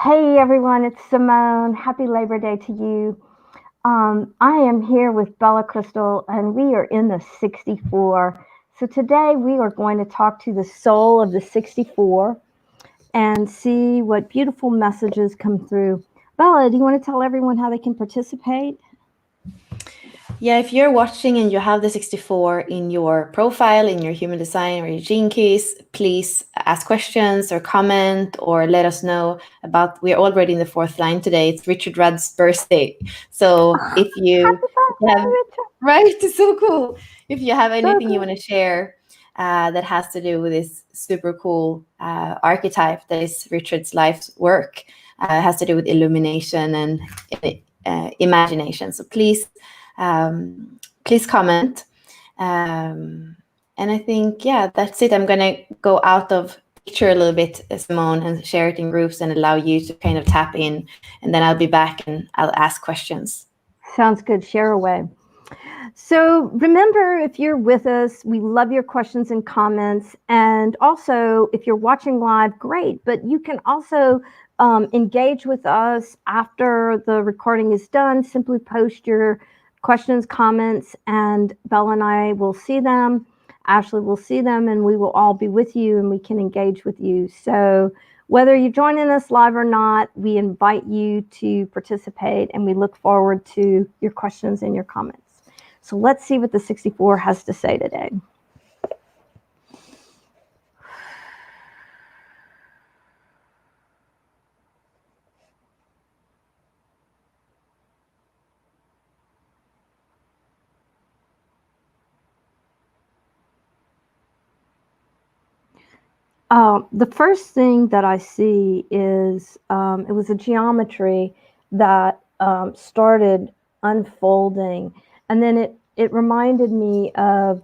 Hey everyone, it's Simone. Happy Labor Day to you. I am here with Bella Crystal, and we are in the 64. So today we are going to talk to the soul of the 64 and see what beautiful messages come through. Bella, do you want to tell everyone how they can participate? Yeah, if you're watching and you have the 64 in your profile, in your human design or your gene keys, please ask questions or comment or let us know about. We're already in the fourth line today. It's Richard Rudd's birthday. So Happy if you have, birthday, Richard. right, it's so cool. If you have So anything you cool. want to share that has to do with this super cool archetype that is Richard's life's work, has to do with illumination and imagination. So please comment. And I think, yeah, that's it. I'm going to go out of picture a little bit, Simone, and share it in groups and allow you to kind of tap in. And then I'll be back and I'll ask questions. Sounds good. Share away. So remember, if you're with us, we love your questions and comments. And also, if you're watching live, great. But you can also engage with us after the recording is done. Simply post your questions, comments, and Bella and I will see them. Ashley will see them, and we will all be with you and we can engage with you. So whether you're joining us live or not, we invite you to participate and we look forward to your questions and your comments. So let's see what the 64 has to say today. The first thing that I see is it was a geometry that started unfolding, and then it reminded me of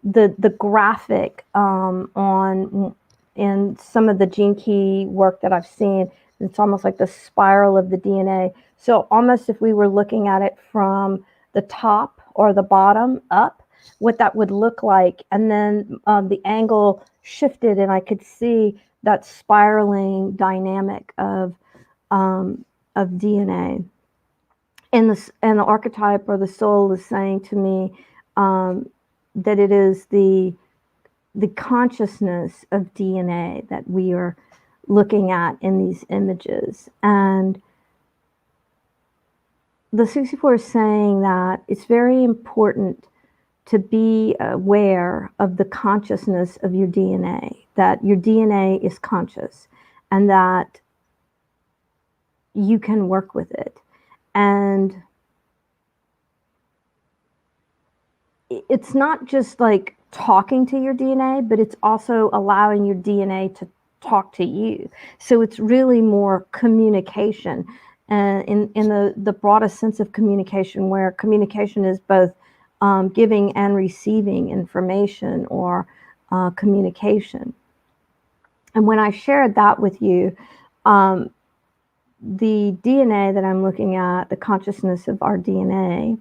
the graphic on in some of the gene key work that I've seen. It's almost like the spiral of the DNA. So almost if we were looking at it from the top or the bottom up, what that would look like, and then the angle shifted, and I could see that spiraling dynamic of DNA. And the archetype or the soul is saying to me that it is the consciousness of DNA that we are looking at in these images. And the 64 is saying that it's very important to be aware of the consciousness of your DNA, that your DNA is conscious and that you can work with it. And it's not just like talking to your DNA, but it's also allowing your DNA to talk to you. So it's really more communication, in the broadest sense of communication, where communication is both giving and receiving information or communication. And when I shared that with you, the DNA that I'm looking at, the consciousness of our DNA,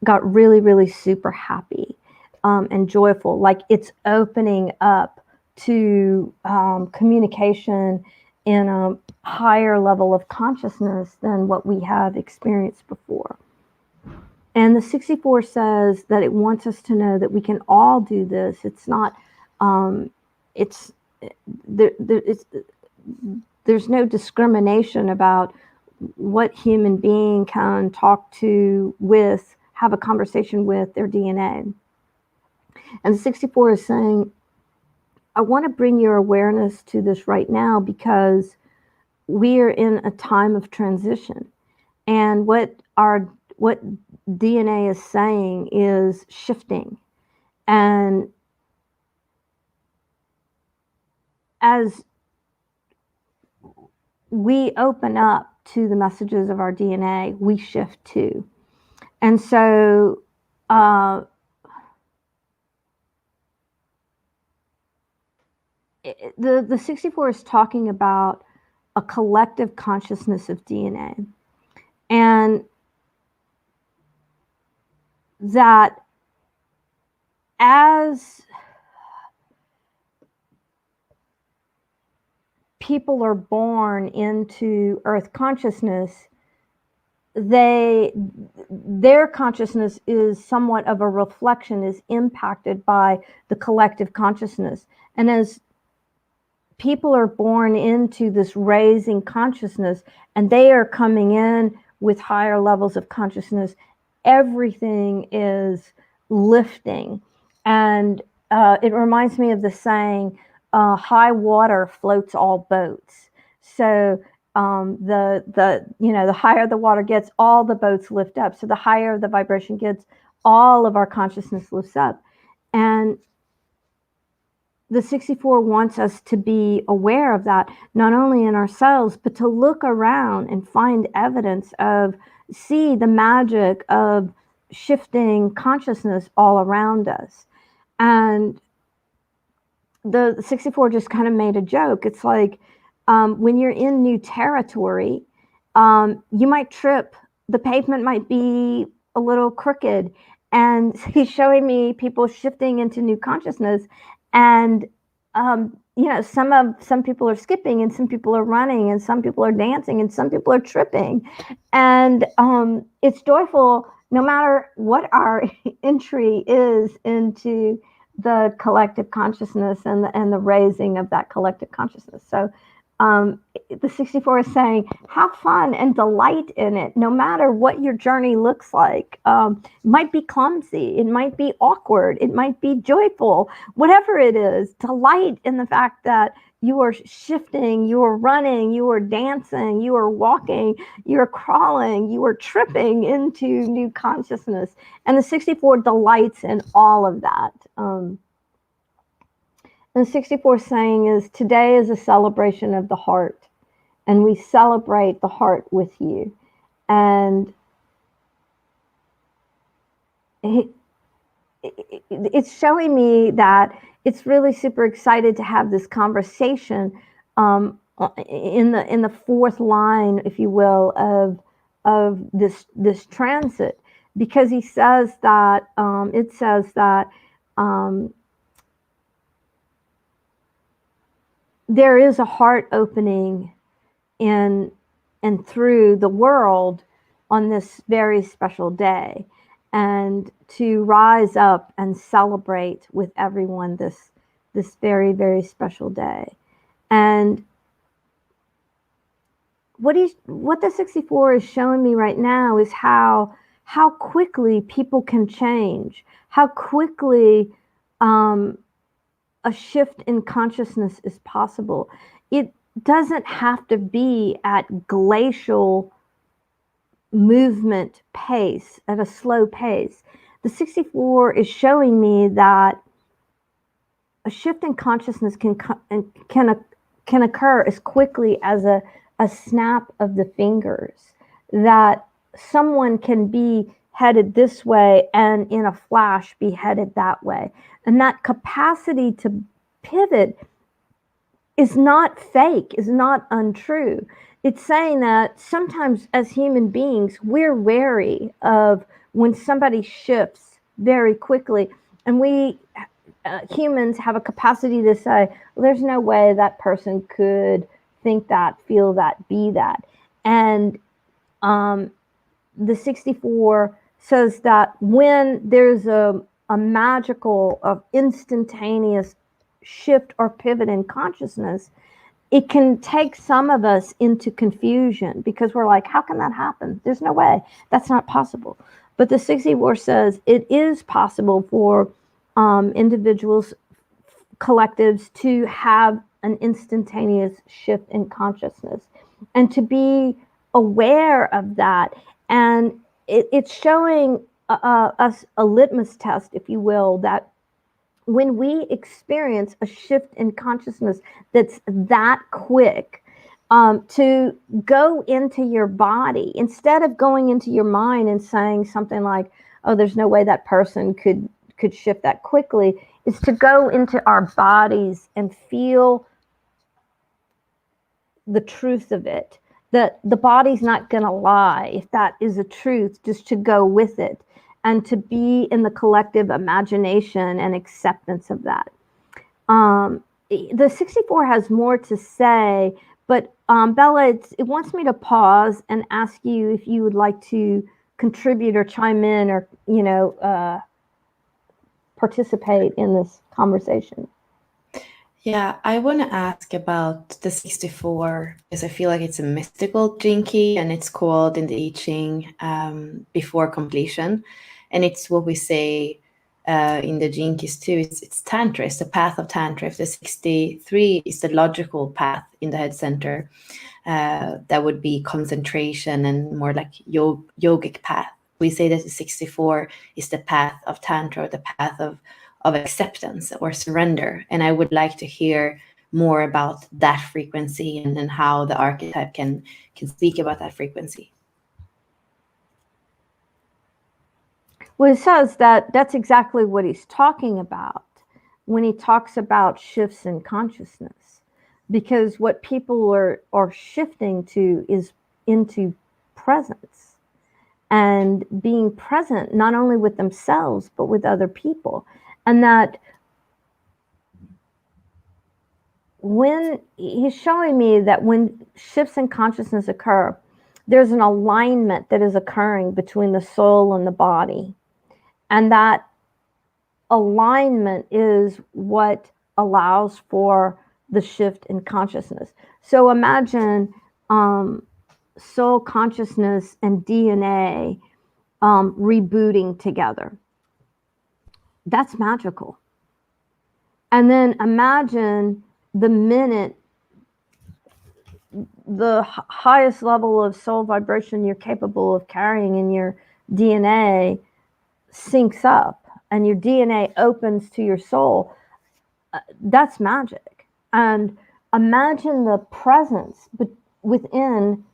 got really, really super happy and joyful. Like it's opening up to communication in a higher level of consciousness than what we have experienced before. And the 64 says that it wants us to know that we can all do this. It's not, it's, it's, there's no discrimination about what human being can talk to with, have a conversation with their DNA. And the 64 is saying, I want to bring your awareness to this right now because we are in a time of transition. And what DNA is saying is shifting. And as we open up to the messages of our DNA, we shift too. And so the 64 is talking about a collective consciousness of DNA. And that as people are born into earth consciousness, their consciousness is somewhat of a reflection, is impacted by the collective consciousness. And as people are born into this raising consciousness and they are coming in with higher levels of consciousness, everything is lifting. And it reminds me of the saying, high water floats all boats. So the higher the water gets, all the boats lift up. So the higher the vibration gets, all of our consciousness lifts up. And the 64 wants us to be aware of that, not only in ourselves, but to look around and find evidence of, see the magic of shifting consciousness all around us. And the 64 just kind of made a joke. It's like when you're in new territory, you might trip. The pavement might be a little crooked. And he's showing me people shifting into new consciousness. And some people are skipping, and some people are running, and some people are dancing, and some people are tripping. And it's joyful no matter what our entry is into the collective consciousness and the raising of that collective consciousness. So the 64 is saying, have fun and delight in it, no matter what your journey looks like. It might be clumsy, it might be awkward, it might be joyful, whatever it is. Delight in the fact that you are shifting, you are running, you are dancing, you are walking, you are crawling, you are tripping into new consciousness. And the 64 delights in all of that. And the 64 saying is, today is a celebration of the heart, and we celebrate the heart with you. And it's showing me that it's really super excited to have this conversation in the fourth line, if you will, of this transit, because he says that it says that there is a heart opening in and through the world on this very special day, and to rise up and celebrate with everyone this very, very special day. And what the 64 is showing me right now is how quickly people can change, how quickly a shift in consciousness is possible. It doesn't have to be at glacial movement pace, at a slow pace. The 64 is showing me that a shift in consciousness can occur as quickly as a snap of the fingers, that someone can be headed this way and in a flash be headed that way. And that capacity to pivot is not fake, is not untrue. It's saying that sometimes as human beings, we're wary of when somebody shifts very quickly. And we humans have a capacity to say, well, there's no way that person could think that, feel that, be that. And the 64 says that when there's a magical, instantaneous shift or pivot in consciousness, it can take some of us into confusion, because we're like, how can that happen? There's no way. That's not possible. But the 64 says it is possible for individuals, collectives, to have an instantaneous shift in consciousness, and to be aware of that. And it's showing us a litmus test, if you will, that when we experience a shift in consciousness that's that quick, to go into your body, instead of going into your mind and saying something like, oh, there's no way that person could shift that quickly, is to go into our bodies and feel the truth of it, that the body's not going to lie. If that is a truth, just to go with it and to be in the collective imagination and acceptance of that. the 64 has more to say, but Bella, it wants me to pause and ask you if you would like to contribute or chime in or, participate in this conversation. Yeah, I want to ask about the 64 because I feel like it's a mystical gene key, and it's called in the I Ching before completion. And it's what we say in the gene keys too. It's Tantra, it's the path of Tantra. If the 63 is the logical path in the head center, that would be concentration and more like yogic path. We say that the 64 is the path of Tantra, the path of acceptance or surrender. And I would like to hear more about that frequency and then how the archetype can speak about that frequency. Well, it says that that's exactly what he's talking about when he talks about shifts in consciousness, because what people are shifting to is into presence and being present not only with themselves but with other people. And that when he's showing me that when shifts in consciousness occur, there's an alignment that is occurring between the soul and the body. And that alignment is what allows for the shift in consciousness. So imagine soul consciousness and DNA rebooting together. That's magical. And then imagine the minute the highest level of soul vibration you're capable of carrying in your DNA syncs up and your DNA opens to your soul, that's magic. And imagine the presence within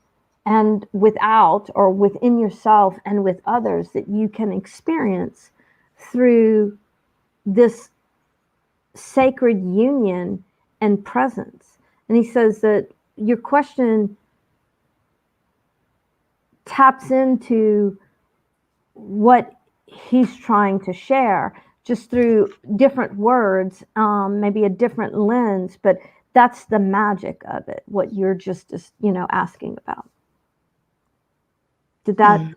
and without, or within yourself and with others, that you can experience through this sacred union and presence. And he says that your question taps into what he's trying to share, just through different words, maybe a different lens, but that's the magic of it, what you're just asking about. Did that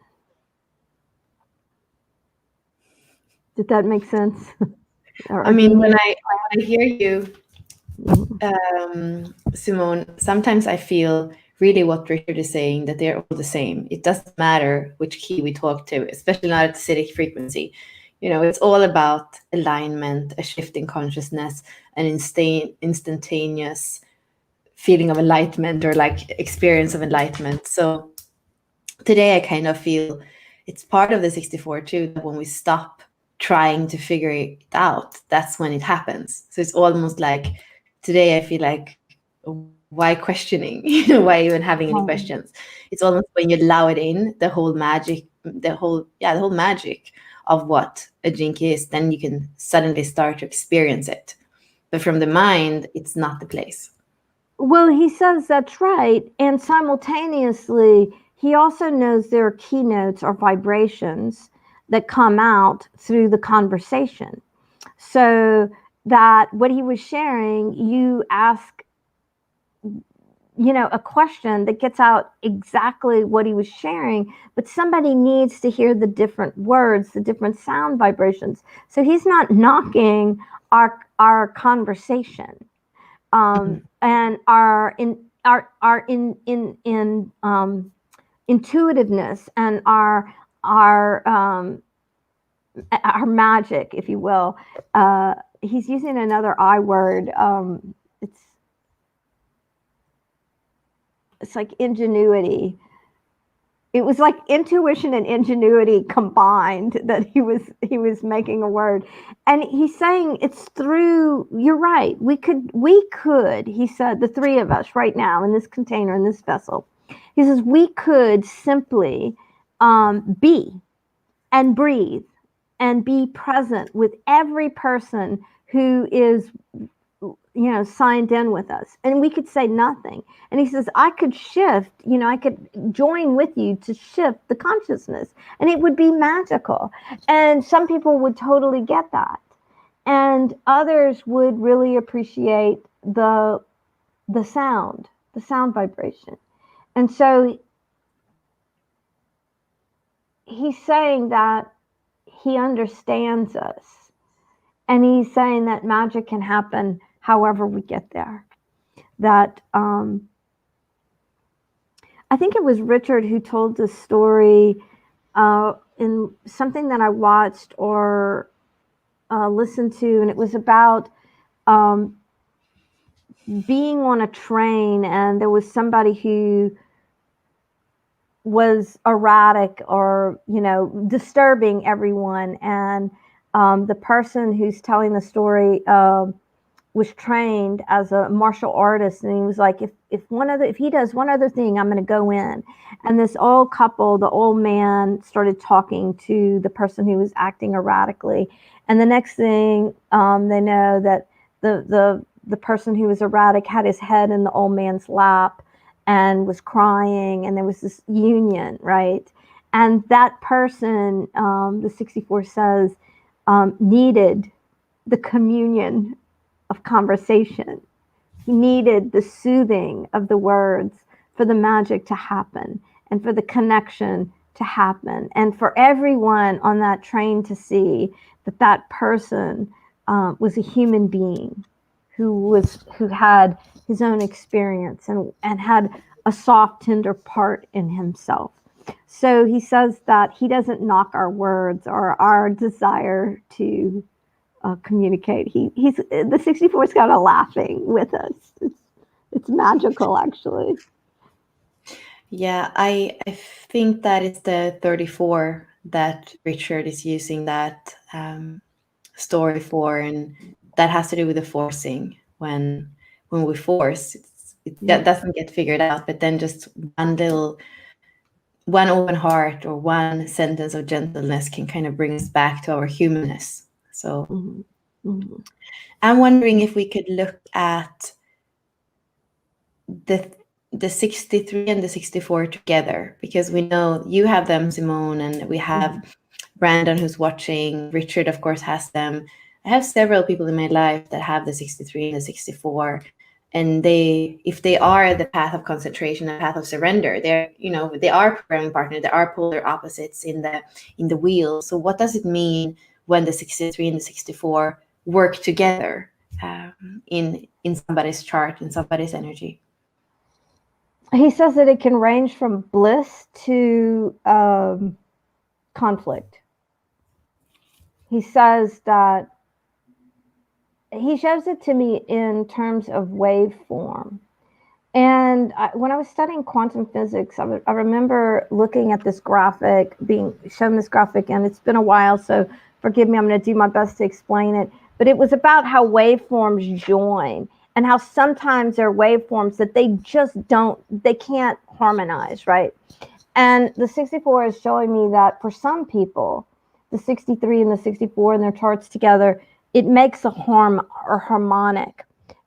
make sense? I mean, when I hear you, Simone, sometimes I feel really what Richard is saying, that they're all the same. It doesn't matter which key we talk to, especially not at the acidic frequency. It's all about alignment, a shift in consciousness, an instantaneous feeling of enlightenment, or like experience of enlightenment. So today I kind of feel it's part of the 64 too, that when we stop trying to figure it out, that's when it happens. So it's almost like today I feel like, why questioning? Why even having any questions? It's almost when you allow it in, the whole magic, the whole magic of what a gene key is, then you can suddenly start to experience it. But from the mind, it's not the place. Well, he says that's right. And simultaneously, he also knows there are keynotes or vibrations that come out through the conversation. So that what he was sharing, you ask, a question that gets out exactly what he was sharing, but somebody needs to hear the different words, the different sound vibrations. So he's not knocking our conversation. And our intuitiveness and our magic, if you will. He's using another I word. It's like ingenuity. It was like intuition and ingenuity combined, that he was making a word. And he's saying it's through, you're right, we could, he said, the three of us right now in this container, in this vessel, he says we could simply be and breathe and be present with every person who is signed in with us, and we could say nothing. And he says, I could shift, I could join with you to shift the consciousness, and it would be magical. And some people would totally get that, and others would really appreciate the the sound vibration. And so he's saying that he understands us, and he's saying that magic can happen however we get there. That I think it was Richard who told this story in something that I watched or listened to, and it was about um, being on a train, and there was somebody who was erratic or disturbing everyone, and the person who's telling the story was trained as a martial artist, and he was like, if he does one other thing, I'm going to go in. And this old couple, the old man started talking to the person who was acting erratically, and the next thing they know that the person who was erratic had his head in the old man's lap and was crying, and there was this union, right? And that person, the 64 says, needed the communion of conversation. He needed the soothing of the words for the magic to happen and for the connection to happen, and for everyone on that train to see that that person was a human being who had his own experience and had a soft, tender part in himself. So he says that he doesn't knock our words or our desire to communicate. He's the 64 is kind of laughing with us. It's magical, actually. Yeah, I think that it's the 34 that Richard is using that story for, and that has to do with the forcing. When we force, that doesn't get figured out, but then just one open heart or one sentence of gentleness can kind of bring us back to our humanness. So I'm wondering if we could look at the 63 and the 64 together, because we know you have them, Simone, and we have Brandon who's watching. Richard, of course, has them. I have several people in my life that have the 63 and the 64, and if they are the path of concentration, the path of surrender, they are programming partner, they are polar opposites in the wheel. So what does it mean when the 63 and the 64 work together in somebody's chart, in somebody's energy? He says that it can range from bliss to conflict. He says that he shows it to me in terms of waveform. And when I was studying quantum physics, I remember looking at this graphic, being shown this graphic, and it's been a while, so forgive me, I'm going to do my best to explain it. But it was about how waveforms join, and how sometimes there are waveforms that they can't harmonize, right? And the 64 is showing me that for some people, the 63 and the 64 and their charts together, it makes a harmonic.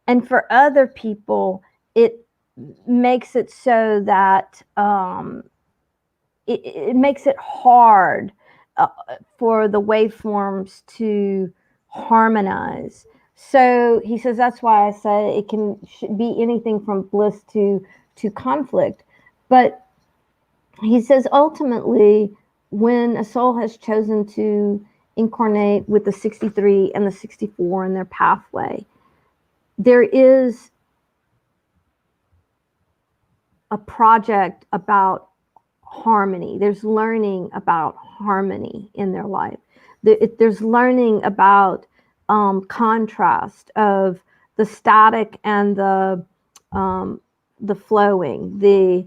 And for other people, it makes it so that it makes it hard for the waveforms to harmonize. So he says that's why I say it can be anything from bliss to conflict. But he says ultimately, when a soul has chosen to incarnate with the 63 and the 64 in their pathway, there is a project about harmony. There's learning about harmony in their life. There's learning about contrast of the static and the flowing, the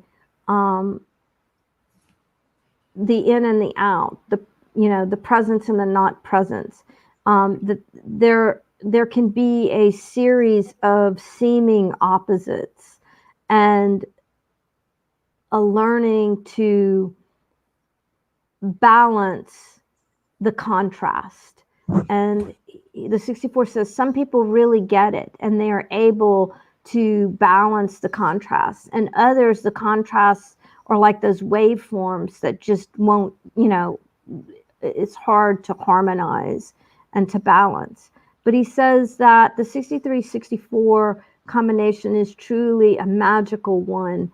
in and the out, the presence and the not presence. There can be a series of seeming opposites, and a learning to balance the contrast. And the 64 says some people really get it, and they are able to balance the contrast, and others, the contrasts are like those waveforms that just won't, it's hard to harmonize and to balance. But he says that the 63-64 combination is truly a magical one,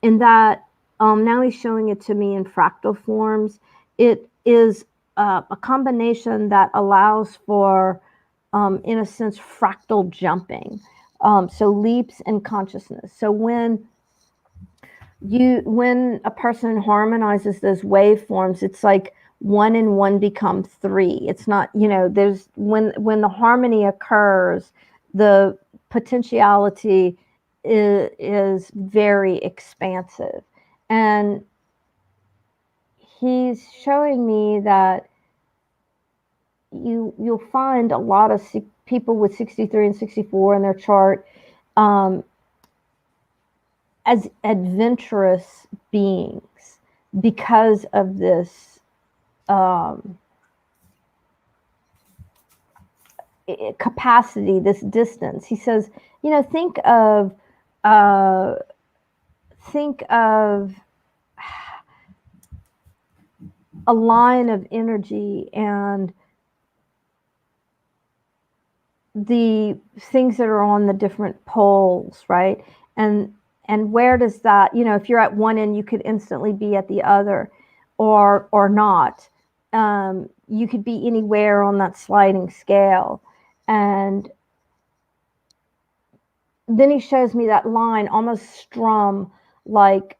in that now he's showing it to me in fractal forms. It is a combination that allows for, in a sense, fractal jumping. So leaps in consciousness. So when a person harmonizes those waveforms, it's like one and one become three. It's not, there's when the harmony occurs, the potentiality is very expansive. And he's showing me that you'll find a lot of people with 63 and 64 in their chart, as adventurous beings because of this capacity, this distance. He says, think of a line of energy and the things that are on the different poles, right? And where does that, if you're at one end, you could instantly be at the other, or not. You could be anywhere on that sliding scale. And then he shows me that line almost strum like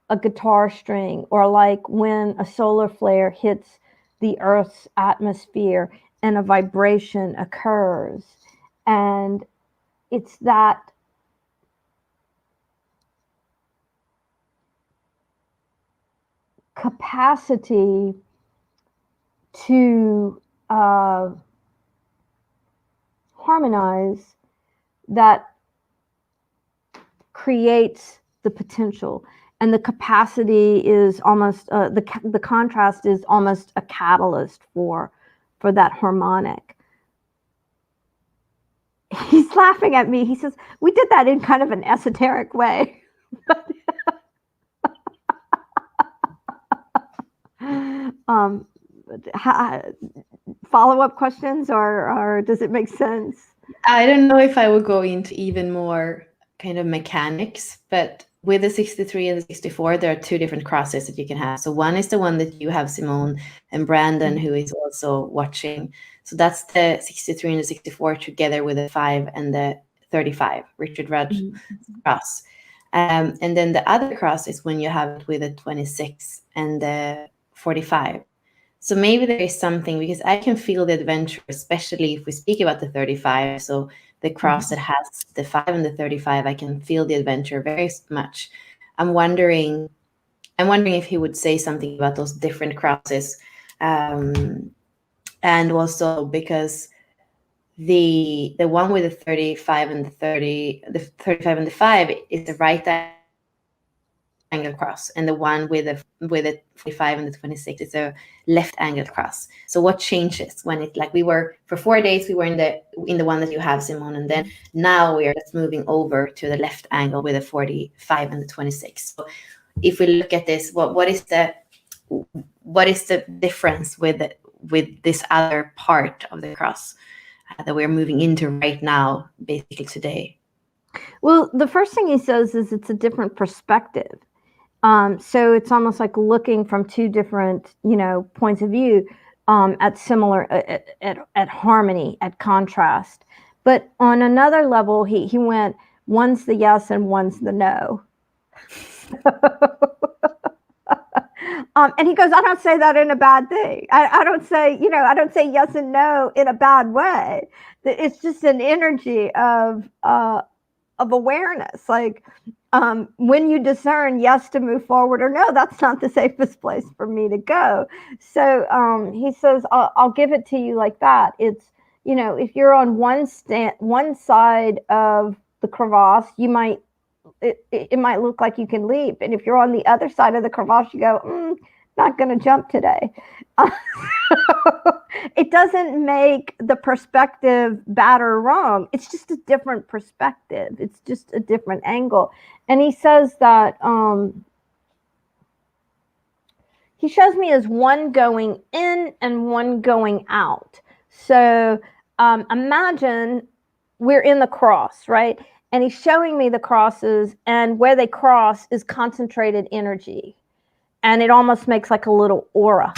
a guitar string, or like when a solar flare hits the Earth's atmosphere and a vibration occurs. And it's that capacity to harmonize that creates the potential. And the capacity is almost, the contrast is almost a catalyst for that harmonic. He's laughing at me. He says, we did that in kind of an esoteric way. Follow-up questions, or does it make sense? I don't know if I would go into even more kind of mechanics, but with the 63 and the 64, there are two different crosses that you can have. So one is the one that you have, Simone, and Brandon, who is also watching. So that's the 63 and the 64 together with the 5 and the 35, Richard Rudd's cross. And then the other cross is when you have it with the 26 and the 45. So maybe there is something, because I can feel the adventure, especially if we speak about the 35. So the cross that has the 5 and the 35, I can feel the adventure very much. I'm wondering if he would say something about those different crosses. And also because the one with the 35 and the 35 and the 5 is the right angle cross, and the one with the 45 and the 26 is a left angle cross. So what changes when it, like, we were for 4 days, we were in the one that you have, Simone, and then now we are just moving over to the left angle with the 45 and the 26. So if we look at this, what is the difference with this other part of the cross that we're moving into right now, basically today? Well, the first thing he says is it's a different perspective. So it's almost like looking from two different, points of view, at similar, at harmony, at contrast. But on another level, he went, one's the yes and one's the no. And he goes, I don't say that in a bad thing. I don't say, I don't say yes and no in a bad way. It's just an energy of awareness. Like, when you discern yes to move forward or no, that's not the safest place for me to go. So he says, I'll give it to you like that. It's, if you're on one side of the crevasse, it might look like you can leap. And if you're on the other side of the crevasse, you go, not going to jump today. It doesn't make the perspective bad or wrong. It's just a different perspective. It's just a different angle. And he says that he shows me as one going in and one going out. So imagine we're in the cross, right? and he's showing me the crosses, and where they cross is concentrated energy, and it almost makes like a little aura.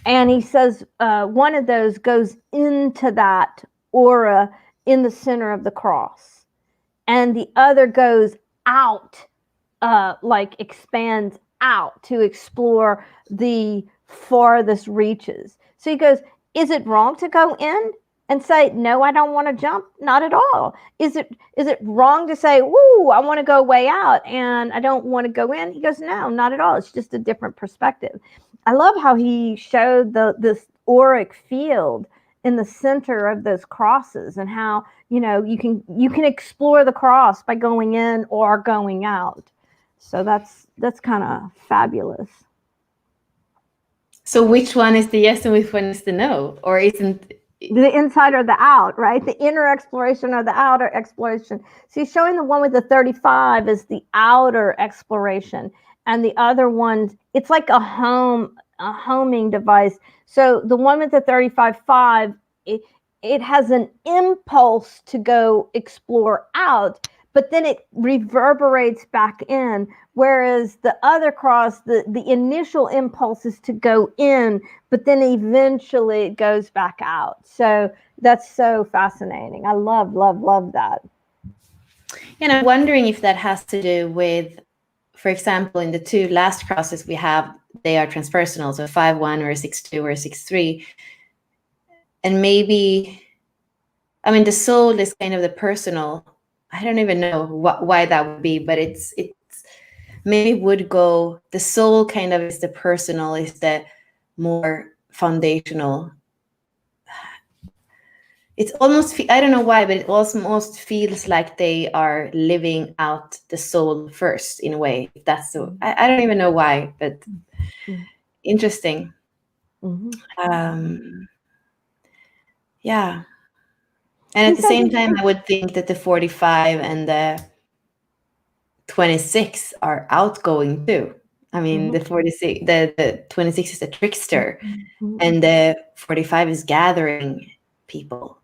And he says one of those goes into that aura in the center of the cross, and the other goes out, like expands out to explore the farthest reaches. So he goes, is it wrong to go in and say, no, I don't want to jump? Not at all. Is it wrong to say, woo, I want to go way out and I don't want to go in? He goes, no, not at all. It's just a different perspective. I love how he showed this auric field in the center of those crosses, and how, you know, you can explore the cross by going in or going out. So that's kind of fabulous. So which one is the yes and which one is the no? Or isn't the inside or the out, right? The inner exploration or the outer exploration. So he's showing the one with the 35 is the outer exploration, and the other one, it's like a homing device. So the one with the 35.5, it has an impulse to go explore out, but then it reverberates back in. Whereas the other cross, the initial impulse is to go in, but then eventually it goes back out. So that's so fascinating. I love that. And I'm wondering if that has to do with, for example, in the two last crosses we have, they are transpersonal, so 5-1 or 6-2 or 6-3. And maybe, I mean, the soul is kind of the personal. I don't even know why that would be, but it's maybe would go, the soul kind of is the personal, is the more foundational. It's almost, I don't know why, but it almost feels like they are living out the soul first, in a way. That's so, I don't even know why, but interesting. Yeah. And at the same time, I would think that the 45 and the 26 are outgoing too. I mean, the 26 is a trickster, and the 45 is gathering people.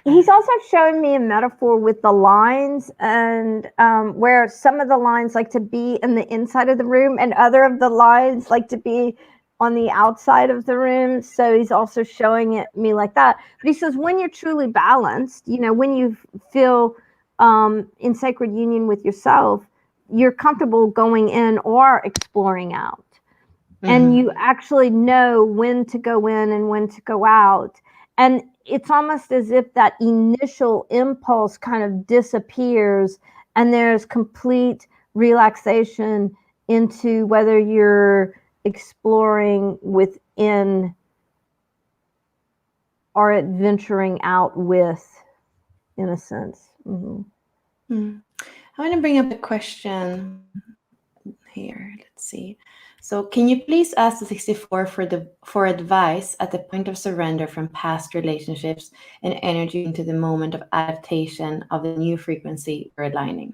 He's also showing me a metaphor with the lines, and where some of the lines like to be in the inside of the room, and other of the lines like to be on the outside of the room. So he's also showing it me like that. But he says, when you're truly balanced, you know, when you feel in sacred union with yourself, you're comfortable going in or exploring out. And you actually know when to go in and when to go out. And it's almost as if that initial impulse kind of disappears, and there's complete relaxation into whether you're exploring within or adventuring out with, in a sense. I want to bring up a question here. Let's see. So can you please ask the 64 for advice at the point of surrender from past relationships and energy into the moment of adaptation of the new frequency we're aligning?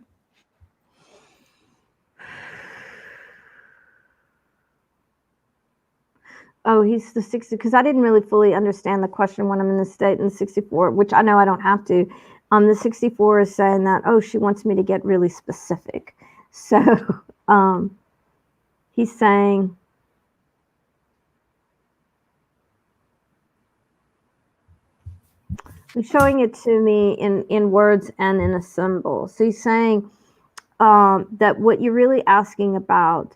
Oh, he's the 60, because I didn't really fully understand the question when I'm in the state in the 64, which I know I don't have to. The 64 is saying that, oh, she wants me to get really specific. So he's saying, he's showing it to me in words and in a symbol. So he's saying that what you're really asking about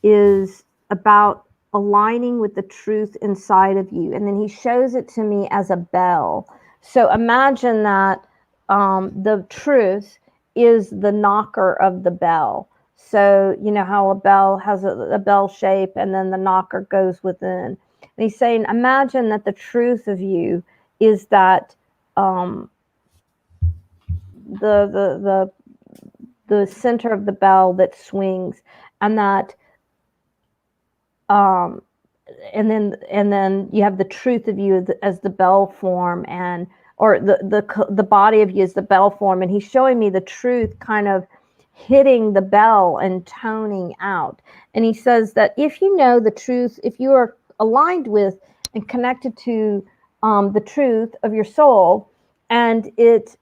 is about aligning with the truth inside of you. And then he shows it to me as a bell. So imagine that the truth is the knocker of the bell. So you know how a bell has a bell shape, and then the knocker goes within. And he's saying, imagine that the truth of you is that the center of the bell that swings, and that and then you have the truth of you as the bell form, and or the body of you as the bell form. And he's showing me the truth kind of hitting the bell and toning out. And he says that if you know the truth, if you are aligned with and connected to the truth of your soul, and it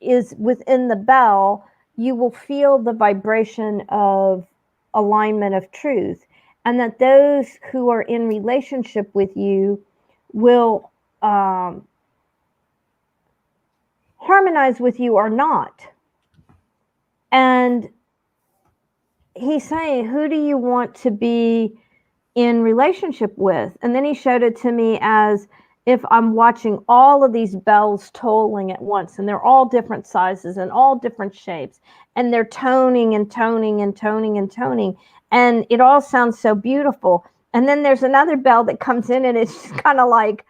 is within the bell, you will feel the vibration of alignment of truth, and that those who are in relationship with you will harmonize with you or not. And he's saying, who do you want to be in relationship with? And then he showed it to me as if I'm watching all of these bells tolling at once, and they're all different sizes and all different shapes, and they're toning and toning and toning and toning, and it all sounds so beautiful. And then there's another bell that comes in, and it's just kind of like,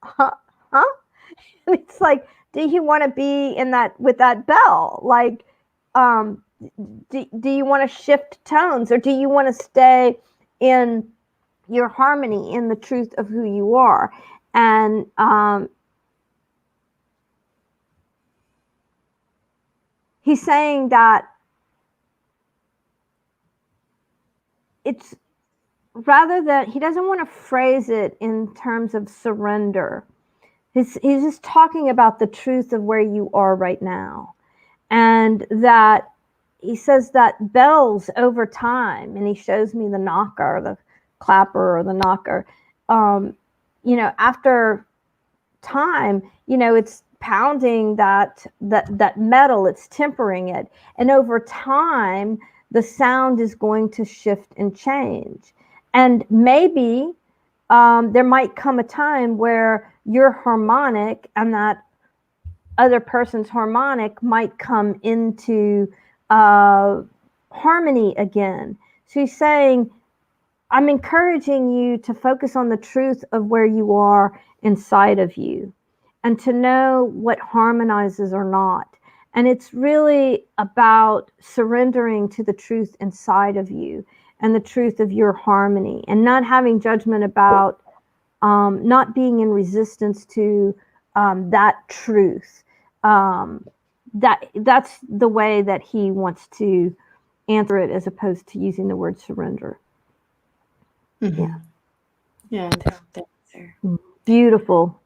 huh? And it's like, do you want to be in that with that bell? Like, do you want to shift tones, or do you want to stay in your harmony, in the truth of who you are? And he's saying that it's rather that he doesn't want to phrase it in terms of surrender. He's just talking about the truth of where you are right now. And that he says that bells over time, and he shows me the knocker, the clapper or the knocker, after time, it's pounding that metal, it's tempering it, and over time the sound is going to shift and change. And maybe there might come a time where your harmonic and that other person's harmonic might come into harmony again. So he's saying, I'm encouraging you to focus on the truth of where you are inside of you, and to know what harmonizes or not. And it's really about surrendering to the truth inside of you and the truth of your harmony, and not having judgment about, not being in resistance to that truth. That's the way that he wants to answer it, as opposed to using the word surrender. Mm-hmm. Yeah, that's the answer. Beautiful.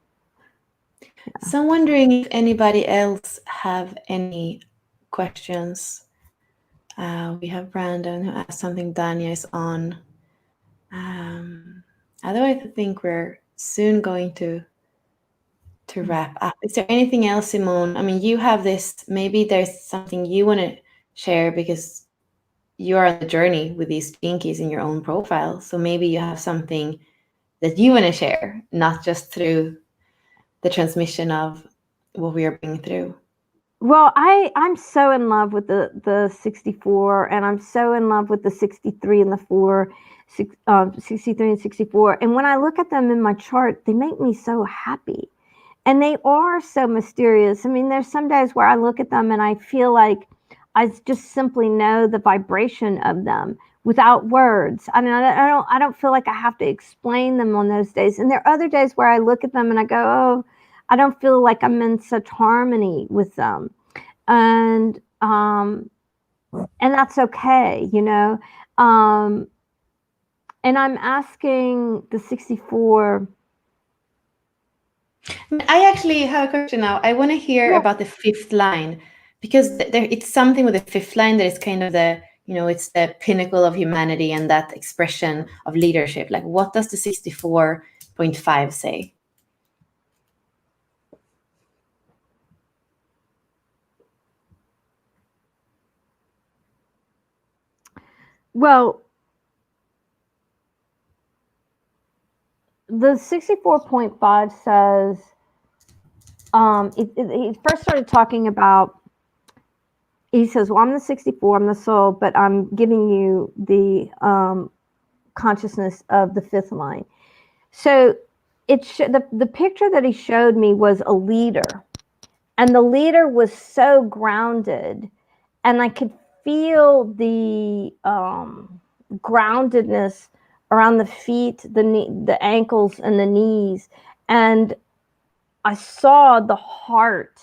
Yeah. So I'm wondering if anybody else have any questions. We have Brandon who asked something. Dania is on. Otherwise, I think we're soon going to wrap up. Is there anything else, Simone? I mean, you have this, maybe there's something you want to share, because you are on the journey with these gene keys in your own profile. So maybe you have something that you want to share, not just through the transmission of what we are bringing through. Well, I'm so in love with the 64, and I'm so in love with the 63 and the 4, 63 and 64. And when I look at them in my chart, they make me so happy. And they are so mysterious. I mean, there's some days where I look at them and I feel like I just simply know the vibration of them without words. I mean, I don't feel like I have to explain them on those days. And there are other days where I look at them and I go, oh, I don't feel like I'm in such harmony with them. And that's okay, and I'm asking the 64. I actually have a question now. I want to hear about the 5th line, because it's something with the 5th line that is kind of the, it's the pinnacle of humanity and that expression of leadership. Like, what does the 64.5 say? Well, the 64.5 says, he first started talking about, he says, well, I'm the 64, I'm the soul, but I'm giving you the consciousness of the 5th line. So the picture that he showed me was a leader, and the leader was so grounded, and I could feel the groundedness around the feet, the ankles, and the knees, and I saw the heart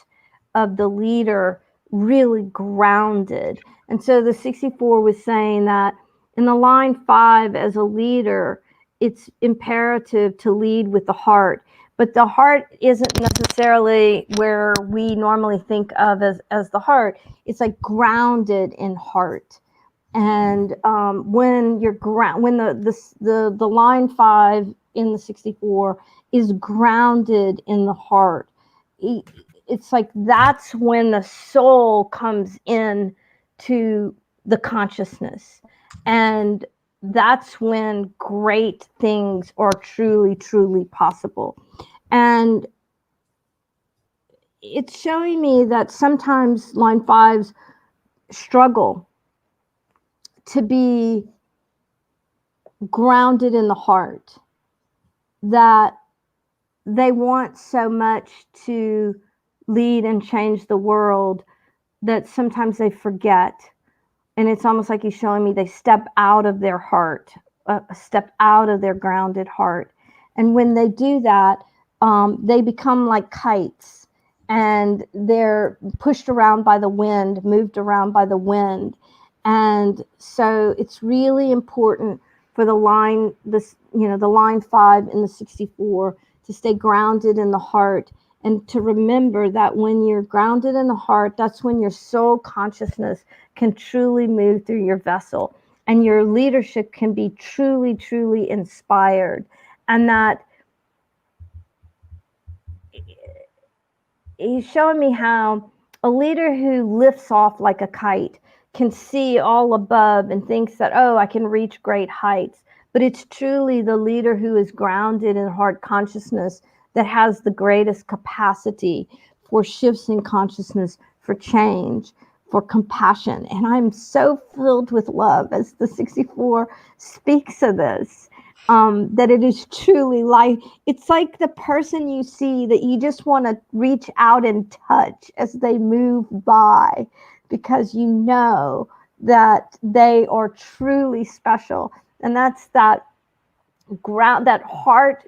of the leader really grounded. And so the 64 was saying that in the line 5, as a leader, it's imperative to lead with the heart, but the heart isn't necessarily where we normally think of as the heart. It's like grounded in heart. And when you're when the line 5 in the 64 is grounded in the heart, it's like that's when the soul comes in to the consciousness, and that's when great things are truly, truly possible. And it's showing me that sometimes line 5s struggle to be grounded in the heart, that they want so much to lead and change the world that sometimes they forget. And it's almost like he's showing me they step out of their heart, step out of their grounded heart. And when they do that, they become like kites, and they're pushed around by the wind, moved around by the wind. And so it's really important for the line, the line 5 in the 64, to stay grounded in the heart, and to remember that when you're grounded in the heart, that's when your soul consciousness can truly move through your vessel, and your leadership can be truly, truly inspired. And that he's showing me how a leader who lifts off like a kite can see all above and thinks that, oh, I can reach great heights. But it's truly the leader who is grounded in heart consciousness that has the greatest capacity for shifts in consciousness, for change, for compassion. And I'm so filled with love as the 64 speaks of this, that it is truly like, it's like the person you see that you just want to reach out and touch as they move by, because you know that they are truly special. And that's that that heart,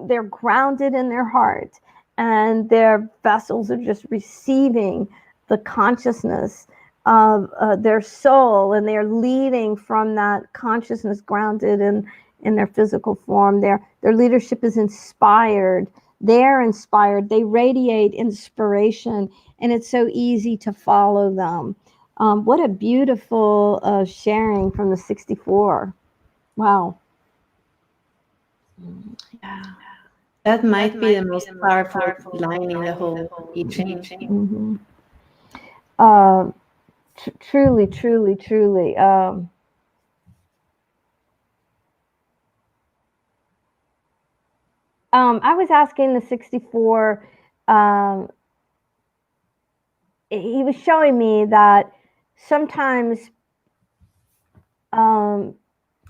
they're grounded in their heart, and their vessels are just receiving the consciousness of their soul, and they're leading from that consciousness grounded in their physical form. Their leadership is inspired. They're inspired. They radiate inspiration, and it's so easy to follow them. What a beautiful sharing from the 64. Wow. Yeah. That might be the most powerful line in the whole I Ching. Mm-hmm. Truly, truly, truly. I was asking the 64, he was showing me that sometimes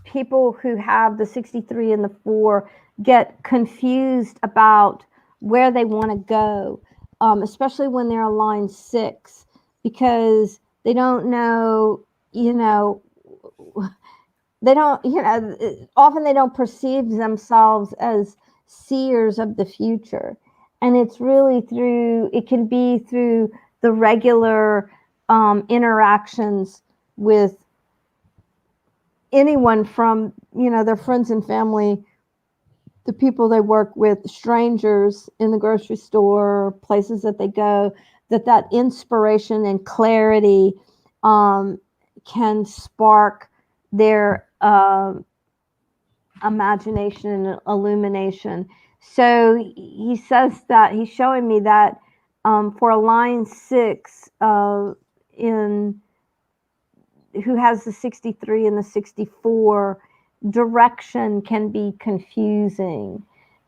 people who have the 63 and the 4 get confused about where they want to go, especially when they're on line 6, because they don't know, they don't, often they don't perceive themselves as seers of the future. And it's really through, it can be through the regular interactions with anyone from, their friends and family, the people they work with, strangers in the grocery store, places that they go, that inspiration and clarity can spark their imagination and illumination. So he says that he's showing me that for a line 6 in who has the 63 and the 64, direction can be confusing.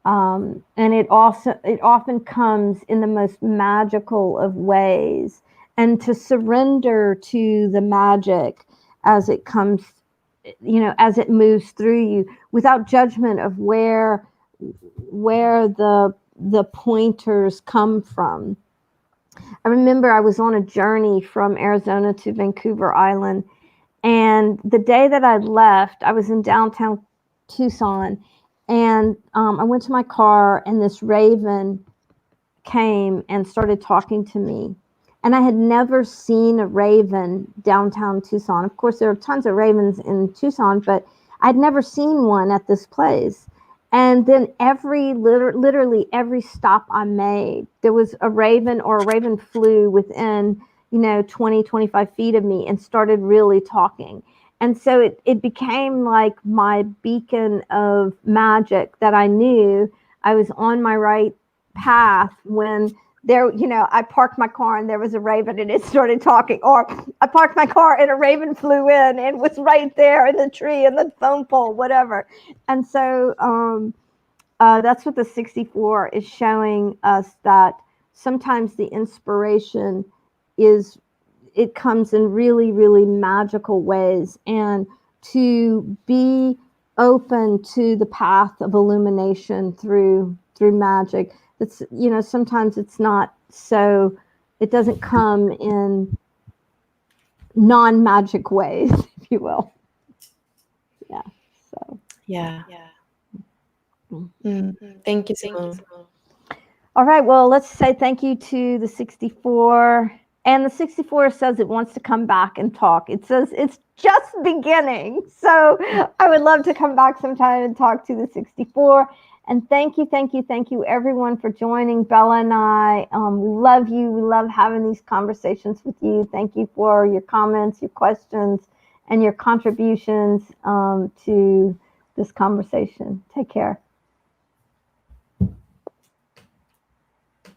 And it often comes in the most magical of ways. And to surrender to the magic as it comes, as it moves through you, without judgment of where the pointers come from. I remember I was on a journey from Arizona to Vancouver Island, and the day that I left, I was in downtown Tucson, and I went to my car, and this raven came and started talking to me. And I had never seen a raven downtown Tucson. Of course, there are tons of ravens in Tucson, but I'd never seen one at this place. And then literally every stop I made, there was a raven, or a raven flew within, 20, 25 feet of me and started really talking. And so it became like my beacon of magic, that I knew I was on my right path when there, I parked my car and there was a raven and it started talking. Or I parked my car and a raven flew in and was right there in the tree and the phone pole, whatever. And so that's what the 64 is showing us, that sometimes the inspiration is, it comes in really, really magical ways. And to be open to the path of illumination through magic, it's, sometimes it's not so, it doesn't come in non-magic ways, if you will. Yeah. So Yeah. Thank you, Simone. all right, well, let's say thank you to the 64. And the 64 says it wants to come back and talk. It says it's just beginning. So I would love to come back sometime and talk to the 64. And thank you, everyone, for joining Bella and I. We love you. We love having these conversations with you. Thank you for your comments, your questions, and your contributions to this conversation. Take care.